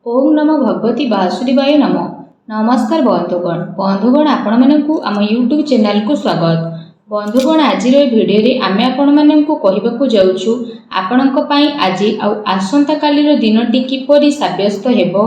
ओम नमो भगवती वासुदेवाय नमो। नमस्कार बंधुगण आपण मानकु आम यूट्यूब चैनल को स्वागत। बंधुगण आज भिडियो रे आमे आपण मानकु कहिबाकु जाउछु आपणक पई आज आसंता कालीर दिनटी किपरि साब्यस्त हेबो,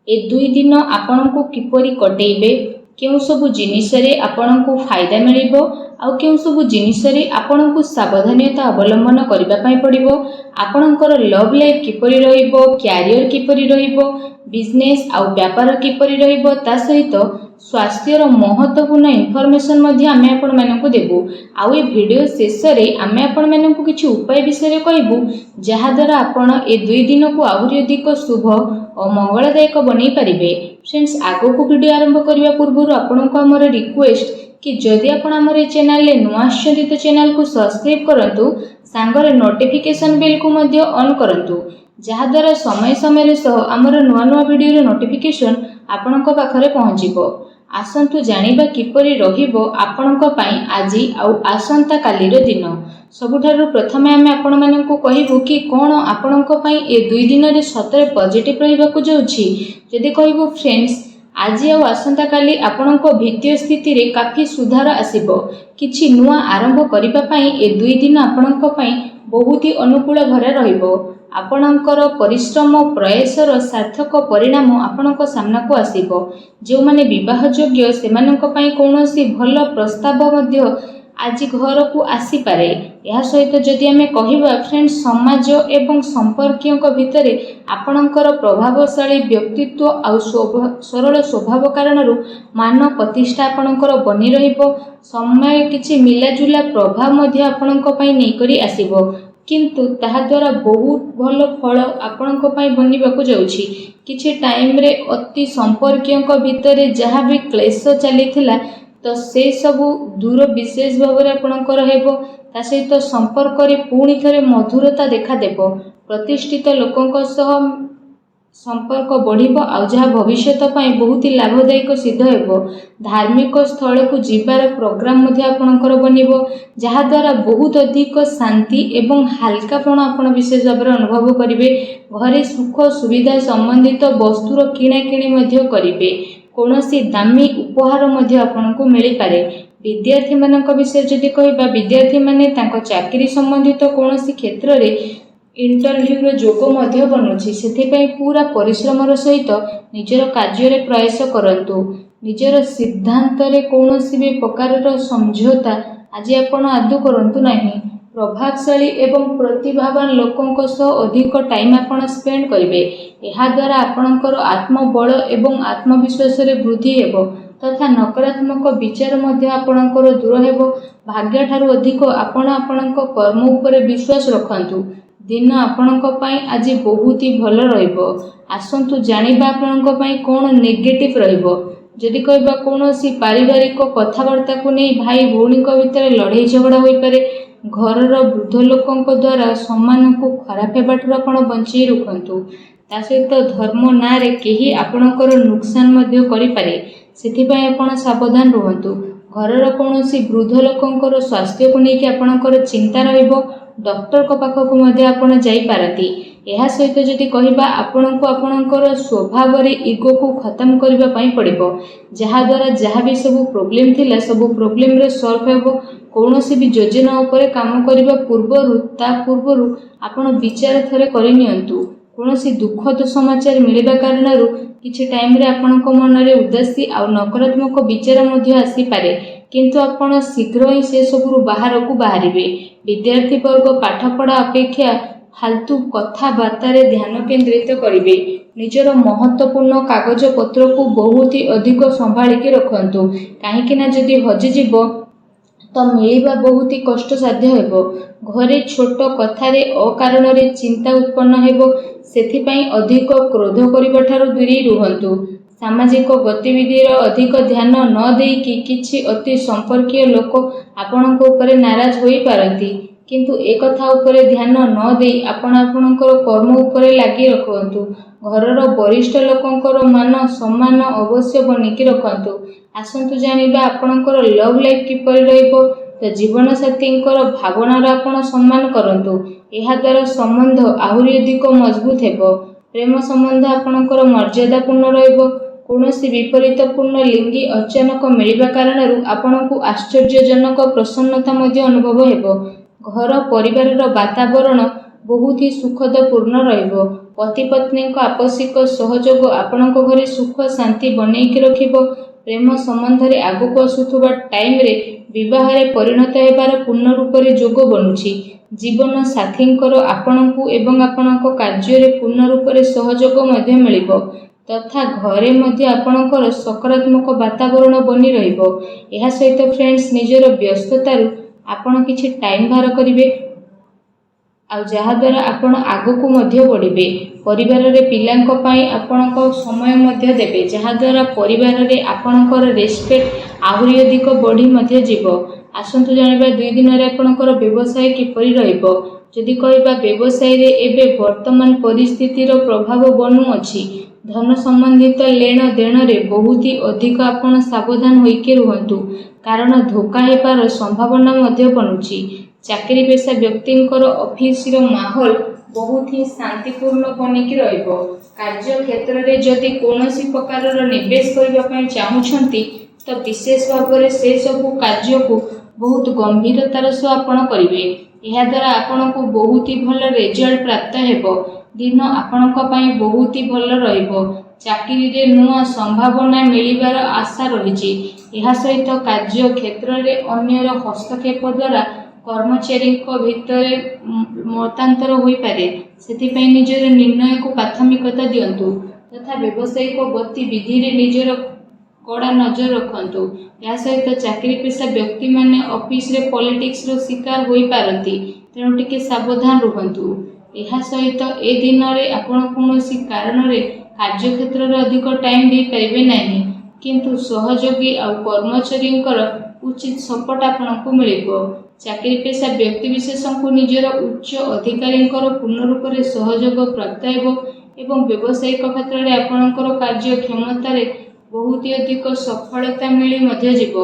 ए दुई दिन आपणकु किपरि कटेइबे, केउ सबु जिनिस रे आपणकु फायदा मिलिबो आउ केउ सबु जिनिस रे आपणकु सावधानता अवलंबन करबा पई पड़िबो, आपणकर लव लाइफ किपरि रहिबो, कैरियर किपरि रहिबो, बिजनेस आउ व्यापार किपरि रहिबो, ता सहित स्वास्थ्यर महत्वपूर्ण इनफॉरमेशन मध्ये आमे आपण मानकु देबु। आउ ए वीडियो शेष रे आमे आपण मानकु किछि उपाय विषय कहबु जहा द्वारा आपण ए दुई दिन को आहुरी अधिक शुभ और मंगलदायक बनै परिबे। फ्रेंड्स, आगो को वीडियो आरंभ करिया पूर्व आपनको हमर रिक्वेस्ट कि जदि आपण हमर ए चैनल ले नुआ आछथि तो चैनल को सब्सक्राइब करंतु, सांगरे नोटिफिकेशन बेल को मध्ये ऑन करंतु, जहा द्वारा समय समय सह हमर नुआ नुआ वीडियो रो नोटिफिकेशन आपणक पाखरे पहुँचिबो। आसंतु जानिबा किपरि रहिबो आपणक पई आजि आउ आसंता कालीर दिन। सबुठारु प्रथमे आमे आपण मानकु कहिबु कि कोन आपणक पई ए दुई दिन रे सतरे पॉजिटिव रहिबाकु जाउछि। जदि कहिबु फ्रेंड्स, आज आउ आसंता काली आपणक वित्तीय स्थिति रे काफी सुधार आसीबो। किछि नुआ आरंभ करिबा पई ए दुई दिन आपणक पई बहुत ही अनुकूल भरे रहिबो। आपणकर परिश्रम प्रयासर सार्थक परिणाम आपणक सामना को आसीबो। जो माने विवाह योग्य सेमानक पई कोनोसी भल प्रस्ताव मध्य आज घर को आसी पारे। यह सहित जदि आमे कहिबा फ्रेंड्स, समाज एवं संपर्कियों भितर आपणकर प्रभावशाली व्यक्तित्व आउ सरल स्वभाव कारण मान प्रतिष्ठा आपणकर बनी रहिबो। समय किछि मिलाजुला प्रभाव मध्य आपणक पई नै करी आसीबो, किंतु ताहा द्वारा बहुत भल फल आपणक पई बनिबाकु जाउछि। किछि टाइम रे अति संपर्कियों भितर जहा भी क्लेश चलीथिला तो से सबु दूर विशेष भाव में आपणकर हेबो। ता सहित संपर्क रे पुणी थरे मधुरता देखा देबो। प्रतिष्ठित लोकंक सह संपर्क बढ़िबो आउ जहा भविष्यत पई बहुत ही लाभदायक सिद्ध हेबो। धार्मिक स्थल को जीवार प्रोग्राम मध्ये आपणकर बनिबो, जहा द्वारा बहुत अधिक शांति एवं हल्कापन आपण विशेष भाव में अनुभव करिवे। घरे सुख सुविधा संबंधित वस्तुर किणा किणी मध्ये करिवे। कोनोसी दामी उपहार मध्ये आपनको मिली पारे। विद्यार्थी मानक विषय जदि कहिबा, विद्यार्थी माने तांको चाकरी संबंधित कोनोसी क्षेत्र रे इंटरव्यू रो जोग मध्ये बनुछि। सेथि पई पूरा परिश्रमर सहित निजर कार्य रे प्रयास करंतु। निजर सिद्धांत रे कोनोसी भी प्रकार समझौता आज आपण आदु करंतु नाही। प्रभावशाली एवं प्रतिभावान लोकों सह अधिक टाइम आपण स्पेंड करिवे। एहा द्वारा आपणकर आत्मबल एवं आत्मविश्वास रे वृद्धि हेबो तथा नकारात्मक विचार मध्ये आपणकर दूर हेबो। भाग्य ठारू अधिक आपण आपणक कर्म उपरे विश्वास रखंतु। दिन आपणक पई आज बहुत ही भल रहिबो। आसंतु जानिबा आपणक पई कोन नेगेटिव रहिबो। जदि कहबा कोनोसी पारिवारिक कथावार्ता को नहीं भाई भौणी भितर लड़ाई झगड़ा होई पारे। घरर वृद्ध लोकों द्वारा सम्मान को खराब हेबाटू आपण बंचई रखंतु। ता सहित धर्म ना रे केही आपणकर नुकसान मध्ये करि पारे, सेथि पई आपण सावधान रहंतु। घरर कोनोसी वृद्ध लोकों स्वास्थ्य को लेकिन आपणकर चिंता रहिबो। डॉक्टर को पाखक मध्ये आपण जाई पारती। एहा सहित जदि कहिबा आपणको आपणकर स्वभाव रे ईगो को खत्म करबा पई पड़िबो, जहा द्वारा जहा भी सब प्रॉब्लम थिला सब प्रॉब्लम रे सॉल्व हेबो। कोनोसी भी योजना उपरे काम करबा पूर्वरु आपण विचार थरे करि नियंतु। कोनोसी दुखद समाचार मिलिबा कारणरु किछि टाइम रे आपणको मन रे उदासी आ नकारात्मक विचार मध्ये आसी पारे, किंतु आपण शीघ्र ही से सबरु बाहर को बाहरिबे। विद्यार्थी वर्ग पाठपढ़ा अपेक्षा फालतू कथाबार्ता रे ध्यान केंद्रित करिवे। निजर महत्वपूर्ण कागज पत्र को बहुत ही अधिक संभाली के रखंतु, काहेकि ना जदि हजि जीवो तो मिलिबा बहुत ही कष्ट साध्य हेबो। घरे छोट कथा रे अकारण रे चिंता उत्पन्न हेबो, सेथि पई अधिक क्रोध करिबा ठारू दूरी रुहंतु। सामाजिक गतिविधि रो अधिक ध्यान न देई कि किछि अति संपर्कीय लोक आपणक उपरे नाराज होई पारंती, किंतु एक कथा उपरे ध्यान न देई आपण आपणकर कर्म उपरे लागि रखंतु। घरर वरिष्ठ लोकंकर मान सम्मान अवश्य बनिकी रखंतु। आसंतु जानिबा आपणकर लव लाइफ किपरि रहिबो। तो जीवन साथींकर भावनार आपण सम्मान करंतु। एहा द्वारा संबंध आहुरी अधिक मजबूत हेबो। ପ୍ରେମ ସମ୍ବନ୍ଧ ଆପଣଙ୍କର ମର୍ଯ୍ୟାଦାପୂର୍ଣ୍ଣ ରହିବ। କୌଣସି ବିପରୀତପୂର୍ଣ୍ଣ ଲିଙ୍ଗୀ ଅଚାନକ ମିଳିବା କାରଣରୁ ଆପଣଙ୍କୁ ଆଶ୍ଚର୍ଯ୍ୟଜନକ ପ୍ରସନ୍ନତା ମଧ୍ୟ ଅନୁଭବ ହେବ। ଘର ପରିବାରର ବାତାବରଣ ବହୁତ ହି ସୁଖଦପୂର୍ଣ୍ଣ ରହିବ। ପତି ପତ୍ନୀଙ୍କ ଆପୋଷିକ ସହଯୋଗ ଆପଣଙ୍କ ଘରେ ସୁଖ ଶାନ୍ତି ବନେଇକି ରଖିବ। ପ୍ରେମ ସମ୍ବନ୍ଧରେ ଆଗକୁ ଆସୁଥିବା ଟାଇମରେ ବିବାହରେ ପରିଣତ ହେବାର ପୂର୍ଣ୍ଣ ରୂପରେ ଯୋଗ ବନୁଛି। ଜୀବନ ସାଥୀଙ୍କର ଆପଣଙ୍କୁ ଏବଂ ଆପଣଙ୍କ କାର୍ଯ୍ୟରେ ପୂର୍ଣ୍ଣ ରୂପରେ ସହଯୋଗ ମଧ୍ୟ ମିଳିବ ତଥା ଘରେ ମଧ୍ୟ ଆପଣଙ୍କର ସକାରାତ୍ମକ ବାତାବରଣ ବନି ରହିବ। ଏହା ସହିତ ଫ୍ରେଣ୍ଡସ୍, ନିଜର ବ୍ୟସ୍ତତାରୁ ଆପଣ କିଛି ଟାଇମ ବାହାର କରିବେ ଆଉ ଯାହାଦ୍ୱାରା ଆପଣ ଆଗକୁ ମଧ୍ୟ ବଢ଼ିବେ। ପରିବାରରେ ପିଲାଙ୍କ ପାଇଁ ଆପଣଙ୍କ ସମୟ ମଧ୍ୟ ଦେବେ, ଯାହାଦ୍ୱାରା ପରିବାରରେ ଆପଣଙ୍କର ରେସ୍ପେକ୍ଟ ଆହୁରି ଅଧିକ ବଢ଼ି ମଧ୍ୟ ଯିବ। ଆସନ୍ତୁ ଜାଣିବା 2 ଦିନରେ ଆପଣଙ୍କର ବ୍ୟବସାୟ କିପରି ରହିବ। ଯଦି କହିବା ବ୍ୟବସାୟରେ ଏବେ ବର୍ତ୍ତମାନ ପରିସ୍ଥିତିର ପ୍ରଭାବ ବନୁଅଛି। ଧନ ସମ୍ବନ୍ଧିତ ଲେଣ ଦେଣରେ ବହୁତ ଅଧିକ ଆପଣ ସାବଧାନ ହୋଇକି ରୁହନ୍ତୁ, କାରଣ ଧୋକା ହେବାର ସମ୍ଭାବନା ମଧ୍ୟ ବନୁଛି। ଚାକିରି ପେଶା ବ୍ୟକ୍ତିଙ୍କର ଅଫିସର ମାହୋଲ ବହୁତ ହିଁ ଶାନ୍ତିପୂର୍ଣ୍ଣ ବନିକି ରହିବ। କାର୍ଯ୍ୟକ୍ଷେତ୍ରରେ ଯଦି କୌଣସି ପ୍ରକାରର ନିବେଶ କରିବା ପାଇଁ ଚାହୁଁଛନ୍ତି ତ ବିଶେଷ ଭାବରେ ସେସବୁ କାର୍ଯ୍ୟକୁ ବହୁତ ଗମ୍ଭୀରତାର ସହ ଆପଣ କରିବେ। ଏହାଦ୍ୱାରା ଆପଣଙ୍କୁ ବହୁତ ହି ଭଲ ରେଜଲ୍ଟ ପ୍ରାପ୍ତ ହେବ। ଦିନ ଆପଣଙ୍କ ପାଇଁ ବହୁତ ହି ଭଲ ରହିବ। ଚାକିରିରେ ନୂଆ ସମ୍ଭାବନା ମିଳିବାର ଆଶା ରହିଛି। ଏହା ସହିତ କାର୍ଯ୍ୟକ୍ଷେତ୍ରରେ ଅନ୍ୟର ହସ୍ତକ୍ଷେପ ଦ୍ୱାରା କର୍ମଚାରୀଙ୍କ ଭିତରେ ମତାନ୍ତର ହୋଇପାରେ, ସେଥିପାଇଁ ନିଜର ନିର୍ଣ୍ଣୟକୁ ପ୍ରାଥମିକତା ଦିଅନ୍ତୁ ତଥା ବ୍ୟବସାୟିକ ଗତିବିଧିରେ ନିଜର କଡ଼ା ନଜର ରଖନ୍ତୁ। ଏହା ସହିତ ଚାକିରି ପେଶା ବ୍ୟକ୍ତିମାନେ ଅଫିସରେ ପଲିଟିକ୍ସର ଶିକାର ହୋଇପାରନ୍ତି, ତେଣୁ ଟିକେ ସାବଧାନ ରୁହନ୍ତୁ। ଏହା ସହିତ ଏ ଦିନରେ ଆପଣ କୌଣସି କାରଣରେ କାର୍ଯ୍ୟକ୍ଷେତ୍ରରେ ଅଧିକ ଟାଇମ ଦେଇପାରିବେ ନାହିଁ, କିନ୍ତୁ ସହଯୋଗୀ ଆଉ କର୍ମଚାରୀଙ୍କର ଉଚିତ ସପୋର୍ଟ ଆପଣଙ୍କୁ ମିଳିବ। ଚାକିରି ପେଶା ବ୍ୟକ୍ତିବିଶେଷଙ୍କୁ ନିଜର ଉଚ୍ଚ ଅଧିକାରୀଙ୍କର ପୂର୍ଣ୍ଣ ରୂପରେ ସହଯୋଗ ପ୍ରାପ୍ତ ହେବ ଏବଂ ବ୍ୟବସାୟିକ କ୍ଷେତ୍ରରେ ଆପଣଙ୍କର କାର୍ଯ୍ୟକ୍ଷମତାରେ ବହୁତ ଅଧିକ ସଫଳତା ମିଳି ମଧ୍ୟ ଯିବ।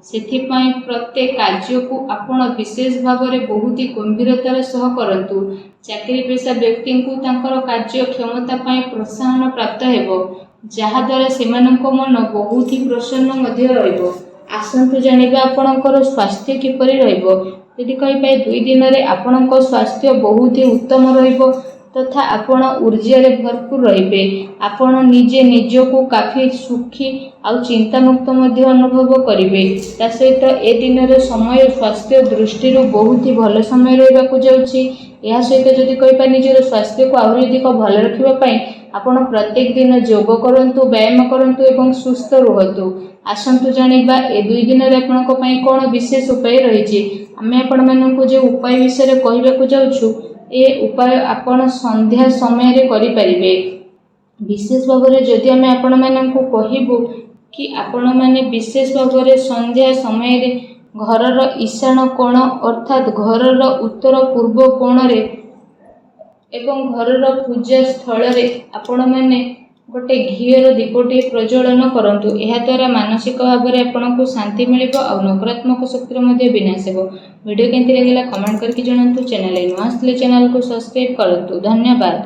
ସେଥିପାଇଁ ପ୍ରତ୍ୟେକ କାର୍ଯ୍ୟକୁ ଆପଣ ବିଶେଷ ଭାବରେ ବହୁତ ଗମ୍ଭୀରତାର ସହ କରନ୍ତୁ। ଚାକିରି ପେଶା ବ୍ୟକ୍ତିଙ୍କୁ ତାଙ୍କର କାର୍ଯ୍ୟକ୍ଷମତା ପାଇଁ ପ୍ରୋତ୍ସାହନ ପ୍ରାପ୍ତ ହେବ, ଯାହାଦ୍ୱାରା ସେମାନଙ୍କ ମନ ବହୁତ ହି ପ୍ରସନ୍ନ ମଧ୍ୟ ରହିବ। ଆସନ୍ତୁ ଜାଣିବା ଆପଣଙ୍କର ସ୍ୱାସ୍ଥ୍ୟ କିପରି ରହିବ। ଯଦି କହିବେ 2 ଦିନରେ ଆପଣଙ୍କ ସ୍ୱାସ୍ଥ୍ୟ ବହୁତ ହି ଉତ୍ତମ ରହିବ ତଥା ଆପଣ ଊର୍ଜାରେ ଭରପୁର ରହିବେ। ଆପଣ ନିଜେ ନିଜକୁ କାଫି ସୁଖୀ ଆଉ ଚିନ୍ତାମୁକ୍ତ ମଧ୍ୟ ଅନୁଭବ କରିବେ। ତା ସହିତ ଏ ଦିନର ସମୟ ସ୍ୱାସ୍ଥ୍ୟ ଦୃଷ୍ଟିରୁ ବହୁତ ହି ଭଲ ସମୟ ରହିବାକୁ ଯାଉଛି। ଏହା ସହିତ ଯଦି କହିବା ନିଜର ସ୍ୱାସ୍ଥ୍ୟକୁ ଆହୁରି ଅଧିକ ଭଲ ରଖିବା ପାଇଁ ଆପଣ ପ୍ରତ୍ୟେକ ଦିନ ଯୋଗ କରନ୍ତୁ, ବ୍ୟାୟାମ କରନ୍ତୁ ଏବଂ ସୁସ୍ଥ ରୁହନ୍ତୁ। ଆସନ୍ତୁ ଜାଣିବା ଏ 2 ଦିନରେ ଆପଣଙ୍କ ପାଇଁ କ'ଣ ବିଶେଷ ଉପାୟ ରହିଛି। ଆମେ ଆପଣମାନଙ୍କୁ ଯେଉଁ ଉପାୟ ବିଷୟରେ କହିବାକୁ ଯାଉଛୁ, ଏ ଉପାୟ ଆପଣ ସନ୍ଧ୍ୟା ସମୟରେ କରିପାରିବେ। ବିଶେଷ ଭାବରେ ଯଦି ଆମେ ଆପଣମାନଙ୍କୁ କହିବୁ କି ଆପଣମାନେ ବିଶେଷ ଭାବରେ ସନ୍ଧ୍ୟା ସମୟରେ ଘରର ଈଶାନ କୋଣ ଅର୍ଥାତ୍ ଘରର ଉତ୍ତର ପୂର୍ବ କୋଣରେ ଏବଂ ଘରର ପୂଜା ସ୍ଥଳରେ ଆପଣମାନେ ଗୋଟେ ଘିଅର ଦୀପଟିଏ ପ୍ରଜ୍ୱଳନ କରନ୍ତୁ। ଏହାଦ୍ୱାରା ମାନସିକ ଭାବରେ ଆପଣଙ୍କୁ ଶାନ୍ତି ମିଳିବ ଆଉ ନକାରାତ୍ମକ ଶକ୍ତିର ମଧ୍ୟ ବିନାଶ ହେବ। ଭିଡ଼ିଓ କେମିତି ଲାଗିଲା କମେଣ୍ଟ କରିକି ଜଣାନ୍ତୁ। ଚ୍ୟାନେଲରେ ନୂଆ ଆସିଥିଲେ ଚ୍ୟାନେଲକୁ ସବସ୍କ୍ରାଇବ୍ କରନ୍ତୁ। ଧନ୍ୟବାଦ।